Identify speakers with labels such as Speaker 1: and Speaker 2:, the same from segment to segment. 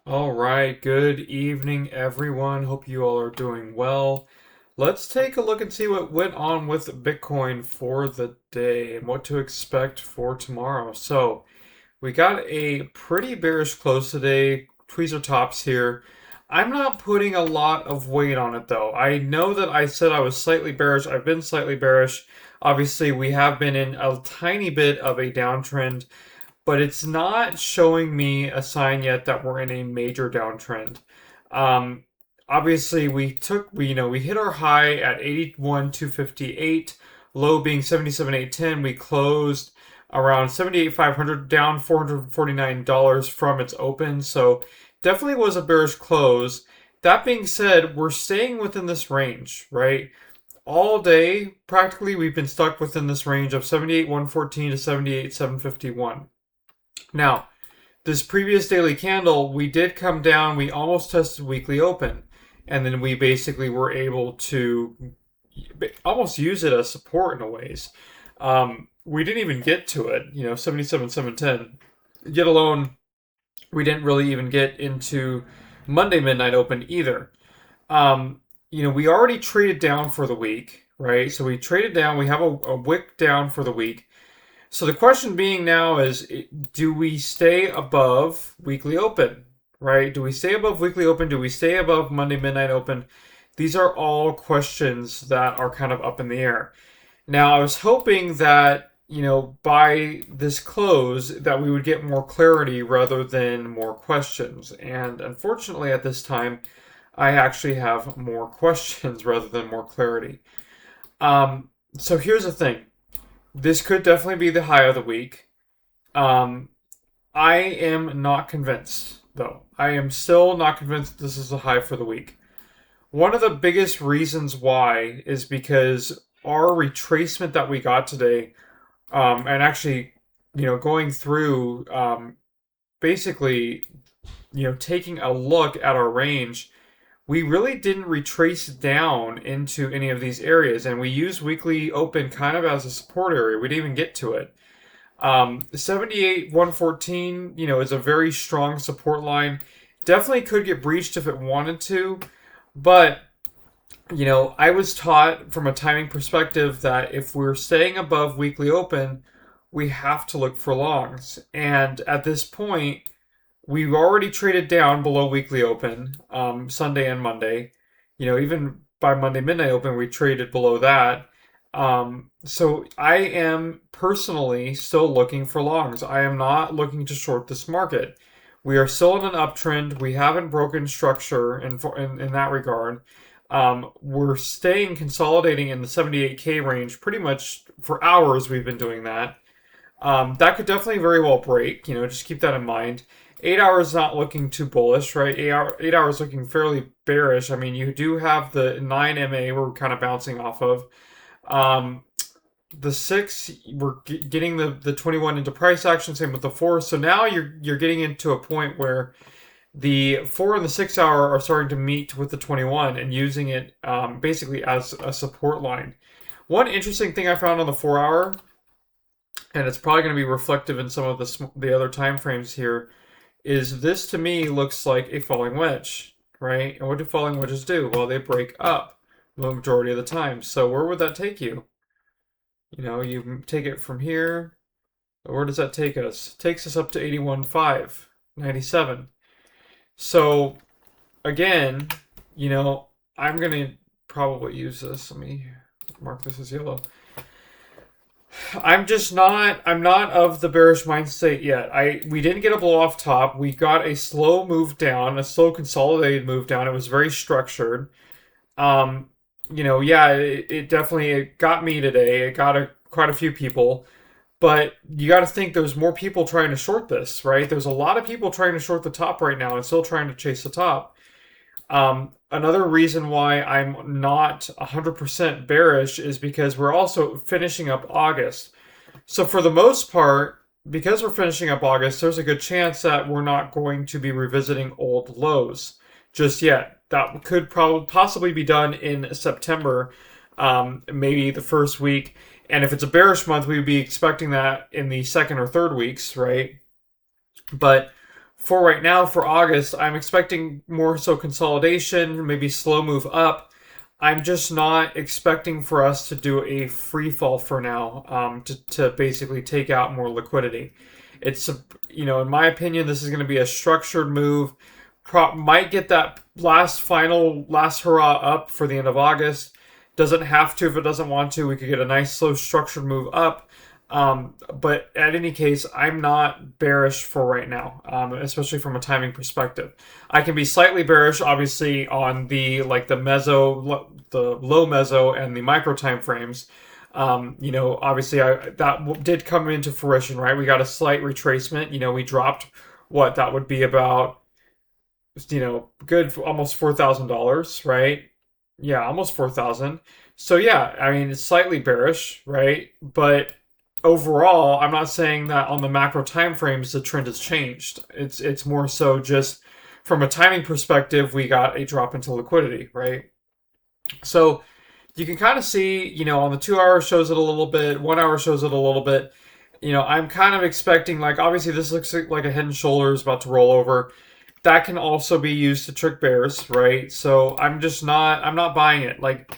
Speaker 1: All right, good evening, everyone. Hope you all are doing well. Let's take a look and see what went on with Bitcoin for the day and what to expect for tomorrow. So, we got a pretty bearish close today, tweezer tops here. I'm not putting a lot of weight on it though. I know that I said I was slightly bearish. I've been slightly bearish. Obviously, we have been in a tiny bit of a downtrend, but it's not showing me a sign yet that we're in a major downtrend. Um, Obviously, we hit our high at 81,258, low being 77,810. We closed around 78,500, down $449 from its open. So definitely was a bearish close. That being said, we're staying within this range, right? All day, practically, we've been stuck within this range of 78,114 to 78,751. Now, this previous daily candle, we did come down. We almost tested weekly open. And then we basically were able to almost use it as support in a ways. We didn't even get to it, 77,710. Yet alone, we didn't really even get into Monday midnight open either. We already traded down for the week, right? So we traded down. We have a wick down for the week. So the question being now is, do we stay above weekly open, right? Do we stay above weekly open? Do we stay above Monday midnight open? These are all questions that are kind of up in the air. Now, I was hoping that, by this close that we would get more clarity rather than more questions. And unfortunately, at this time, I actually have more questions rather than more clarity. So here's the thing. This could definitely be the high of the week. Um, I am not convinced, though. I am still not convinced this is the high for the week. One of the biggest reasons why is because our retracement that we got today, and actually, going through, basically, taking a look at our range, we really didn't retrace down into any of these areas, and we used weekly open kind of as a support area. We didn't even get to it. 78 114, is a very strong support line. Definitely could get breached if it wanted to, but I was taught from a timing perspective that if we're staying above weekly open, we have to look for longs. And at this point, we've already traded down below weekly open, Sunday and Monday. Even by Monday midnight open, we traded below that. So I am personally still looking for longs. I am not looking to short this market. We are still in an uptrend. We haven't broken structure in that regard. We're staying consolidating in the 78K range pretty much for hours. We've been doing that. That could definitely very well break. Just keep that in mind. 8 hours not looking too bullish, right? 8 hours looking fairly bearish. I mean, you do have the 9 MA we're kind of bouncing off of. Um, the 6, we're getting the 21 into price action. Same with the 4. So now you're getting into a point where the 4 and the 6 hour are starting to meet with the 21 and using it basically as a support line. One interesting thing I found on the 4 hour, and it's probably going to be reflective in some of the other time frames here, is this to me looks like a falling wedge, right? And what do falling wedges do? Well, they break up the majority of the time. So where would that take you? You take it from here. Where does that take us? It takes us up to 81.5, 97. So again, I'm going to probably use this. Let me mark this as yellow. I'm not of the bearish mindset yet. We didn't get a blow off top. We got a slow move down, a slow consolidated move down. It was very structured. Yeah, it definitely it got me today. It got quite a few people. But you got to think there's more people trying to short this, right? There's a lot of people trying to short the top right now and still trying to chase the top. Another reason why I'm not 100% bearish is because we're also finishing up August. So for the most part, because we're finishing up August, there's a good chance that we're not going to be revisiting old lows just yet. That could possibly be done in September, maybe the first week. And if it's a bearish month, we would be expecting that in the second or third weeks, right? But For right now, for August, I'm expecting more so consolidation, maybe slow move up. I'm just not expecting for us to do a free fall for now, to basically take out more liquidity. It's, in my opinion, this is going to be a structured move. Might get that last hurrah up for the end of August. Doesn't have to if it doesn't want to. We could get a nice slow structured move up. But at any case, I'm not bearish for right now, especially from a timing perspective. I can be slightly bearish, obviously, on the the low meso, and the micro time frames. Obviously, that did come into fruition, right? We got a slight retracement. We dropped what that would be about, good for almost $4,000, right? Yeah, almost 4,000. So yeah, I mean, it's slightly bearish, right? But overall, I'm not saying that on the macro time frames the trend has changed. It's more so just from a timing perspective, we got a drop into liquidity, right? So you can kind of see, on the 2 hour shows it a little bit, 1 hour shows it a little bit. I'm kind of expecting, like, obviously this looks like a head and shoulders about to roll over. That can also be used to trick bears, right? So I'm not buying it. Like,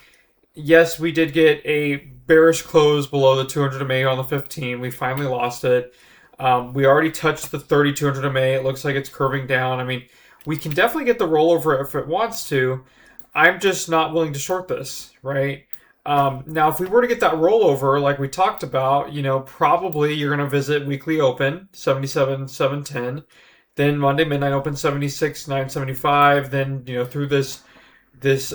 Speaker 1: yes, we did get a bearish close below the 200 MA on the 15. We finally lost it. We already touched the 3200 MA. It looks like it's curving down. I mean, we can definitely get the rollover if it wants to. I'm just not willing to short this, right? Now, if we were to get that rollover, like we talked about, probably you're going to visit weekly open 77,710, then Monday midnight open 76,975, then through this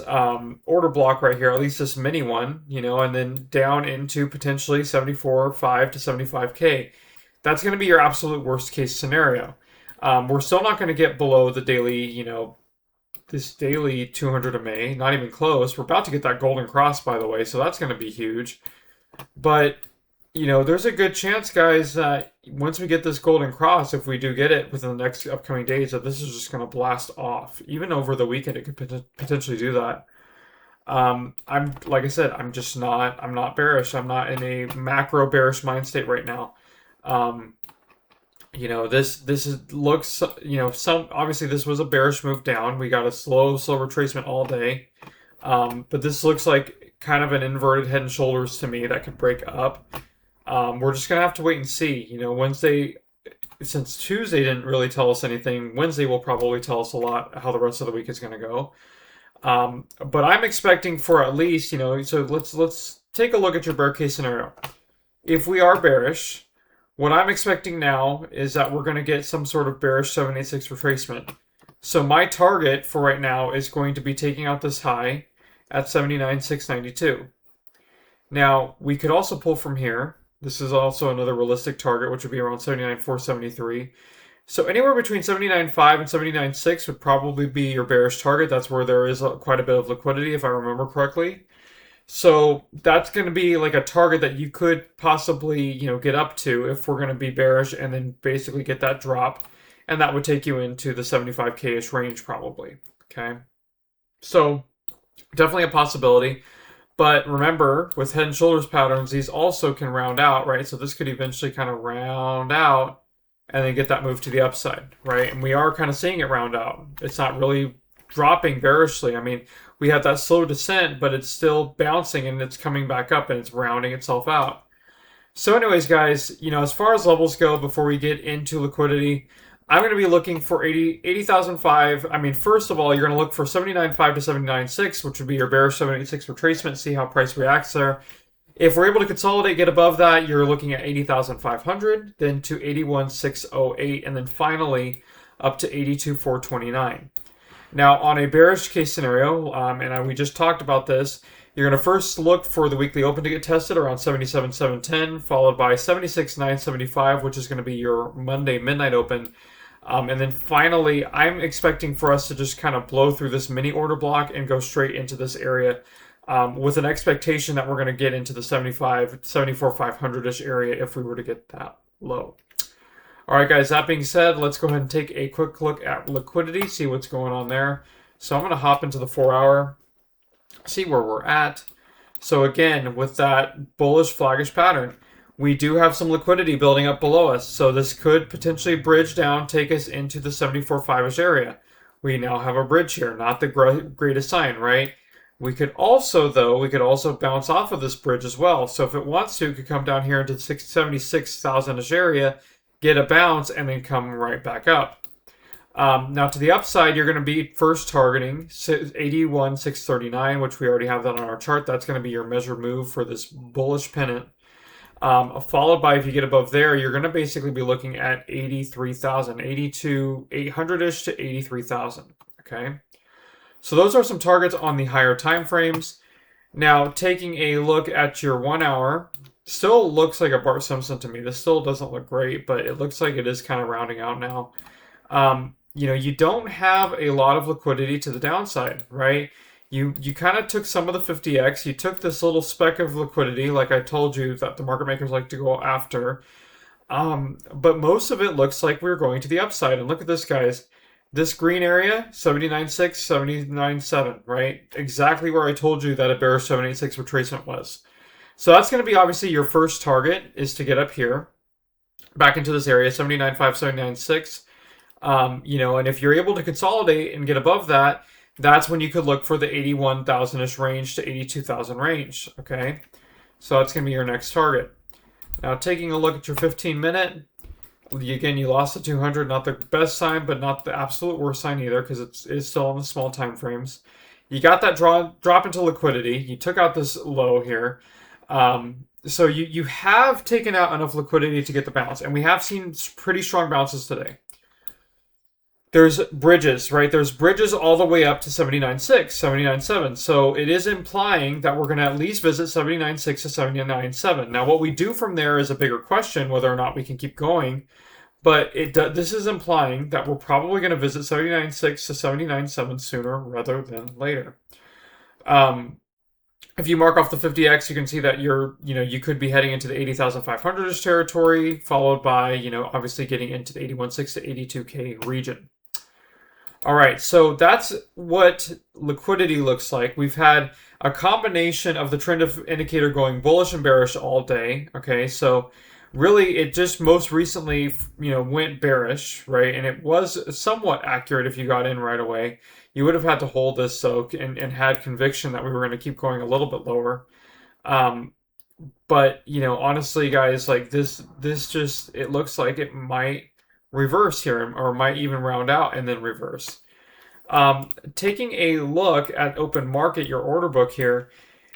Speaker 1: order block right here, at least this mini one, and then down into potentially 74.5 to 75K. That's going to be your absolute worst case scenario. We're still not going to get below the daily, this daily 200 MA, not even close. We're about to get that golden cross, by the way, so that's going to be huge. But, there's a good chance, guys, that once we get this golden cross, if we do get it within the next upcoming days, that this is just going to blast off. Even over the weekend, it could potentially do that. Like I said, I'm not bearish. I'm not in a macro bearish mind state right now. Looks, obviously this was a bearish move down. We got a slow retracement all day. But this looks like kind of an inverted head and shoulders to me that could break up. We're just going to have to wait and see. Wednesday, since Tuesday didn't really tell us anything, Wednesday will probably tell us a lot how the rest of the week is going to go. But I'm expecting for at least, so let's take a look at your bear case scenario. If we are bearish, what I'm expecting now is that we're going to get some sort of bearish 786 retracement. So my target for right now is going to be taking out this high at 79,692. Now, we could also pull from here. This is also another realistic target, which would be around 79,473. So anywhere between 79.5 and 79.6 would probably be your bearish target. That's where there is quite a bit of liquidity, if I remember correctly. So that's going to be like a target that you could possibly, get up to if we're going to be bearish and then basically get that drop. And that would take you into the 75K-ish range probably. Okay. So definitely a possibility. But remember, with head and shoulders patterns, these also can round out, right? So this could eventually kind of round out and then get that move to the upside, right? And we are kind of seeing it round out. It's not really dropping bearishly. I mean, we have that slow descent, but it's still bouncing and it's coming back up and it's rounding itself out. So anyways, guys, as far as levels go, before we get into liquidity, I'm going to be looking for 80,005. I mean, first of all, you're going to look for 79.5 to 79.6, which would be your bearish 76 retracement, see how price reacts there. If we're able to consolidate, get above that, you're looking at 80,500, then to 81,608, and then finally up to 82,429. Now, on a bearish case scenario, and we just talked about this, you're going to first look for the weekly open to get tested around 77,710, followed by 76,975, which is going to be your Monday midnight open. And then finally, I'm expecting for us to just kind of blow through this mini order block and go straight into this area with an expectation that we're going to get into the 74,500-ish area if we were to get that low. All right, guys, that being said, let's go ahead and take a quick look at liquidity, see what's going on there. So I'm going to hop into the 4-hour, see where we're at. So again, with that bullish flaggish pattern, we do have some liquidity building up below us. So this could potentially bridge down, take us into the 74.5-ish area. We now have a bridge here, not the greatest sign, right? We could also bounce off of this bridge as well. So if it wants to, it could come down here into the 76,000-ish area, get a bounce, and then come right back up. Now to the upside, you're going to be first targeting 81,639, which we already have that on our chart. That's going to be your measure move for this bullish pennant. Followed by, if you get above there, you're going to basically be looking at 83,000, 800-ish to 83,000. Okay. So those are some targets on the higher time frames. Now, taking a look at your 1 hour, still looks like a Bart Simpson to me. This still doesn't look great, but it looks like it is kind of rounding out now. You don't have a lot of liquidity to the downside, right? You kind of took some of the 50x. You took this little speck of liquidity, like I told you, that the market makers like to go after. But most of it looks like we're going to the upside. And look at this, guys. This green area, 79.6, 79.7, right? Exactly where I told you that a bearish 786 retracement was. So that's going to be obviously your first target, is to get up here, back into this area, 79.5, 79.6. And if you're able to consolidate and get above that, that's when you could look for the 81,000-ish range to 82,000 range, okay? So that's going to be your next target. Now, taking a look at your 15-minute, again, you lost the 200, not the best sign, but not the absolute worst sign either, because it's still on the small time frames. You got that drop into liquidity. You took out this low here. So you have taken out enough liquidity to get the bounce, and we have seen pretty strong bounces today. There's bridges, right? There's bridges all the way up to 79.6, 79.7. So it is implying that we're going to at least visit 79.6 to 79.7. Now, what we do from there is a bigger question, whether or not we can keep going. But this is implying that we're probably going to visit 79.6 to 79.7 sooner rather than later. If you mark off the 50x, you can see that you could be heading into the 80,500-ish territory, followed by, obviously getting into the 81.6 to 82K region. All right, so that's what liquidity looks like. We've had a combination of the trend indicator going bullish and bearish all day. Okay, so really it just most recently, went bearish, right? And it was somewhat accurate if you got in right away. You would have had to hold this soak and had conviction that we were going to keep going a little bit lower. But, honestly, guys, like this just, it looks like it might reverse here, or might even round out and then reverse. Taking a look at open market, your order book here,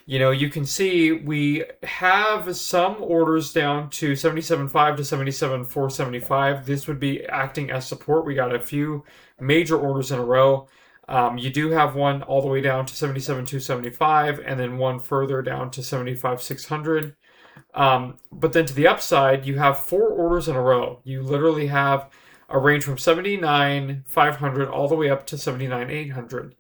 Speaker 1: you can see we have some orders down to 77.5 to 77.475. This would be acting as support. We got a few major orders in a row. You do have one all the way down to 77.275, and then one further down to 75.600. But then to the upside, you have 4 orders in a row. You literally have a range from 79.500 all the way up to 79.800.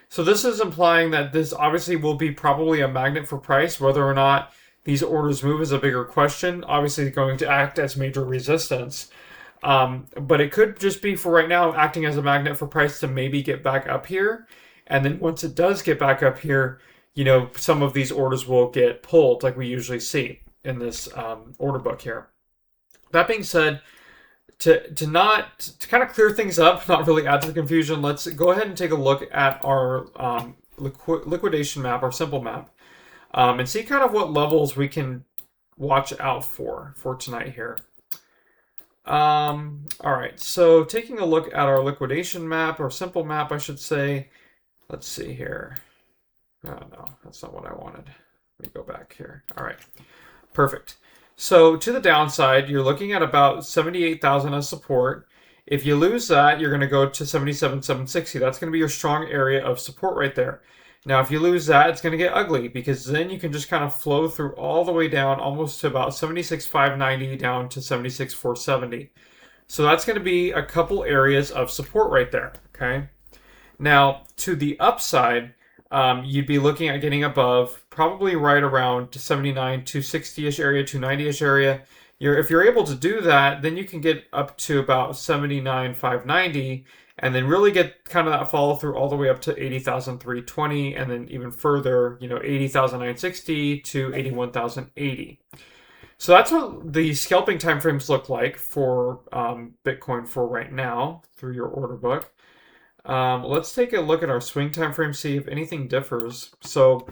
Speaker 1: So this is implying that this obviously will be probably a magnet for price. Whether or not these orders move is a bigger question. Obviously, it's going to act as major resistance. But it could just be, for right now, acting as a magnet for price to maybe get back up here. And then once it does get back up here, some of these orders will get pulled like we usually see in this order book here. That being said, to kind of clear things up, not really add to the confusion, let's go ahead and take a look at our liquidation map, our simple map, and see kind of what levels we can watch out for tonight here. All right, so taking a look at our liquidation map, or simple map, I should say. Let's see here. Oh, no, that's not what I wanted. Let me go back here. All right, perfect. So to the downside, you're looking at about 78,000 as support. If you lose that, you're going to go to 77,760. That's going to be your strong area of support right there. Now, if you lose that, it's going to get ugly, because then you can just kind of flow through all the way down almost to about 76,590 down to 76,470. So that's going to be a couple areas of support right there, okay? Now, to the upside, you'd be looking at getting above probably right around 79, 260-ish area, 290-ish area. If you're able to do that, then you can get up to about 79,590, and then really get kind of that follow through all the way up to 80,320, and then even further, 80,960 to 81,080. So that's what the scalping timeframes look like for Bitcoin for right now through your order book. Let's take a look at our swing timeframe, see if anything differs. So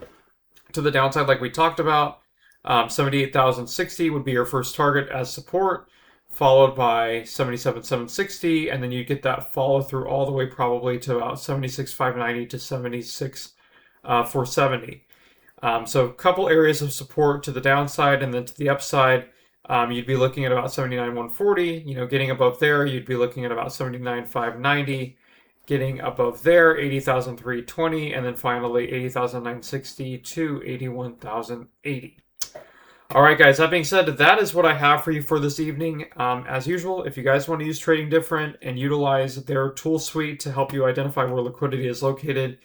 Speaker 1: to the downside, like we talked about, 78,060 would be your first target as support, followed by 77,760, and then you get that follow through all the way probably to about 76,590 to 76,470. So a couple areas of support to the downside, and then to the upside, you'd be looking at about 79,140. Getting above there, you'd be looking at about 79,590. Getting above there, 80,320, and then finally 80,960 to 81,080. All right, guys, that being said, that is what I have for you for this evening. As usual, if you guys want to use TradingDifferent and utilize their tool suite to help you identify where liquidity is located,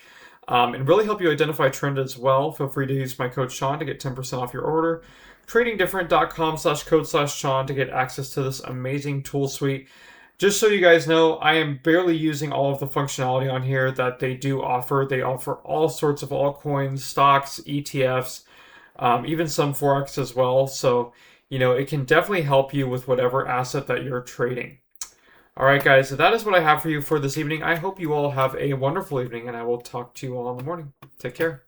Speaker 1: and really help you identify trend as well, feel free to use my code Sean to get 10% off your order. TradingDifferent.com/code/Sean to get access to this amazing tool suite. Just so you guys know, I am barely using all of the functionality on here that they do offer. They offer all sorts of altcoins, stocks, ETFs, even some Forex as well. So, it can definitely help you with whatever asset that you're trading. All right, guys, so that is what I have for you for this evening. I hope you all have a wonderful evening, and I will talk to you all in the morning. Take care.